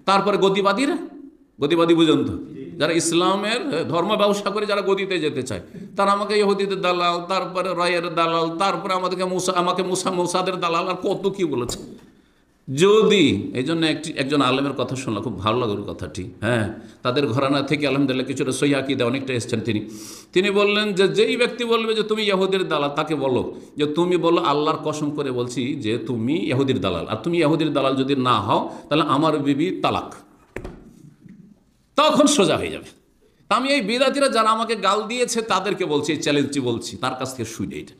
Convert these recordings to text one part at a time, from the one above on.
তারপরে গদিবাদী বুঝুন তো, যারা ইসলামের ধর্ম ব্যবসা করে যারা গদিতে যেতে চায়, তারা আমাকে ইহুদিদের দালাল, তারপরে রয়ের দালাল, তারপরে আমাকে মুসাদের দালাল, আর কত কি বলেছে। যদি এই জন্য একজন আলেমের কথা শুনলাম, খুব ভালো লাগলো কথাটি। হ্যাঁ, তাদের ঘরানা থেকে আলহামদুলিল্লাহ কিছুটা সহি আকীদা অনেকটা এসছেন তিনি বললেন যে যেই ব্যক্তি বলবে যে তুমি ইহুদির দালাল, তাকে বলো যে তুমি বলো আল্লাহর কসম করে বলছি যে তুমি ইহুদির দালাল, আর তুমি ইহুদির দালাল যদি না হও তাহলে আমার বিবি তালাক, তখন সোজা হয়ে যাবে। আমি এই বিদাতিরা যারা আমাকে গাল দিয়েছে তাদেরকে বলছি, এই চ্যালেঞ্জটি বলছি, তার কাছ থেকে শুনে এটা।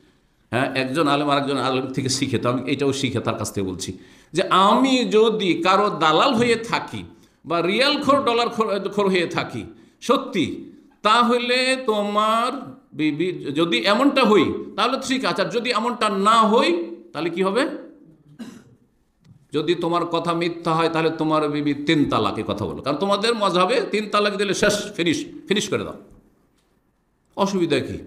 হ্যাঁ, একজন আলেম আরেকজন আলেম থেকে শিখে, তো আমি এটাও শিখে তার কাছ থেকে বলছি যে আমি যদি কারো দালাল হয়ে থাকি বা রিয়াল খোর ডলার খোর হয়ে থাকি সত্যি, তাহলে তোমার বিবি যদি এমনটা হই তাহলে ঠিক আছে, আর যদি এমনটা না হই তাহলে কি হবে? যদি তোমার কথা মিথ্যা হয় তাহলে তোমার বিবি 3 তালাকে কথা বলো, কারণ তোমাদের মাযহাবে 3 তালাক দিলে শেষ, ফিনিশ করে দাও। অসুবিধা কি?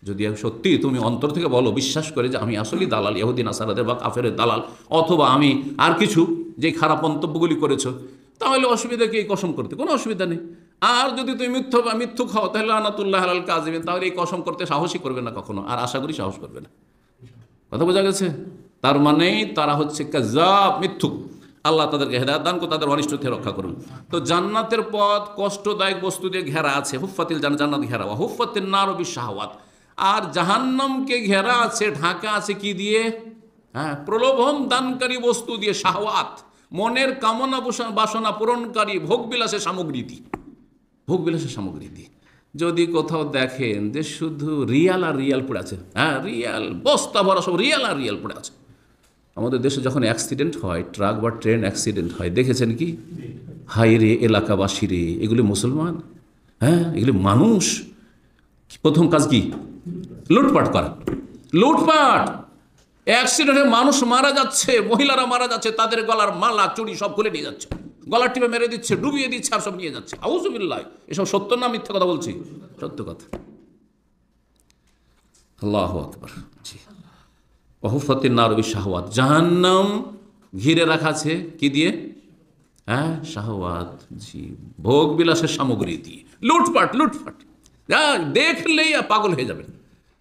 যদি সত্যি তুমি অন্তর থেকে বলো, বিশ্বাস করে যে আমি আসলেই দালাল, ইহুদি নাসারাদের বা কাফেরের দালাল, অথবা আমি আর কিছু যে খারাপ মন্তব্যগুলি করেছো, তাহলে অসুবিধা কি এই কসম করতে? কোনো অসুবিধা নেই। আর যদি তুমি মিথ্যুক হও তাহলে লানাতুল্লাহ আলাল কাযিবিন, তাহলে এই কসম করতে সাহসই করবে না কখনো, আর আশা করি সাহস করবে না। কথা বোঝা গেছে? তার মানেই তারা হচ্ছে কাযাব, মিথ্যুক। আল্লাহ তাদেরকে হেদায়েত দান করে, তাদের অনিষ্ট থেকে রক্ষা করুন। তো জান্নাতের পথ কষ্টদায়ক বস্তু দিয়ে ঘেরা আছে, হুফফাতিল জান্নাত ঘেরা, হুফফাতিন নারু বিশাহাওয়াত। আর জাহান্নামকে ঘেরা আছে, ঢাকা আছে কি দিয়ে? হ্যাঁ, প্রলোভন দানকারী বস্তু দিয়ে, শাহওয়াত, মনের কামনা বাসনা পূরণকারী ভোগবিলাসের সামগ্রী দিয়ে। যদি কোথাও দেখেন যে শুধু রিয়াল আর রিয়াল পড়ে আছে, হ্যাঁ রিয়াল বস্তা ভরা সব রিয়াল আর রিয়াল পড়ে আছে। আমাদের দেশে যখন অ্যাক্সিডেন্ট হয়, ট্রাক বা ট্রেন অ্যাক্সিডেন্ট হয়, দেখেছেন কি? হাই রে এলাকাবাসী রে, এগুলি মুসলমান? হ্যাঁ, এগুলি মানুষ। প্রথম কাজ কি? লুটপাট করা। অ্যাক্সিডেন্টে মানুষ মারা যাচ্ছে, মহিলারা মারা যাচ্ছে, তাদের গলার মালা চুড়ি সব খুলে নিয়ে যাচ্ছে, গলার টিপে মেরে দিচ্ছে, ডুবিয়ে দিচ্ছে, আর সব নিয়ে যাচ্ছে। আউযুবিল্লাহ। এসব সত্য না মিথ্যা কথা বলছি? সত্য কথা। আল্লাহু আকবার। জি, ওহুফাতিন নারু বিশাহাওয়াত, জাহান্নাম ঘিরে রাখা আছে কি দিয়ে? হ্যাঁ, শাহওয়াত, জি, ভোগ বিলাসের সামগ্রী দিয়ে। লুটপাট দেখলেই পাগল হয়ে যাবেন।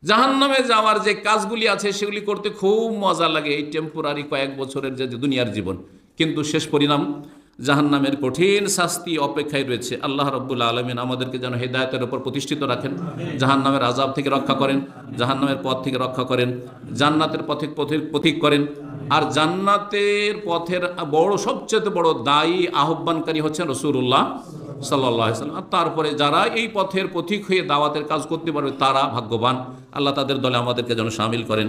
জাহান্নামে যাওয়ার যে কাজগুলি আছে সেগুলি করতে খুব মজা লাগে, এই টেম্পোরারি কয়েক বছরের যে দুনিয়ার জীবন, কিন্তু শেষ পরিণাম জাহান্নামের কঠিন শাস্তি অপেক্ষায় রয়েছে। আল্লাহ রাব্বুল আলামিন আমাদেরকে যেন হেদায়েতের উপর প্রতিষ্ঠিত রাখেন, জাহান্নামের আযাব থেকে রক্ষা করেন, জাহান্নামের পথ থেকে রক্ষা করেন, জান্নাতের পথিক করেন। আর জান্নাতের পথের সবচেয়ে বড় দায়ী আহ্বানকারী হচ্ছেন রাসূলুল্লাহ সাল্লাল্লাহু আলাইহি ওয়াসাল্লাম। আর তারপরে যারা এই পথের পথিক হয়ে দাওয়াতের কাজ করতে পারবে তারা ভাগ্যবান। আল্লাহ তাদের দলে আমাদেরকে যেন শামিল করেন।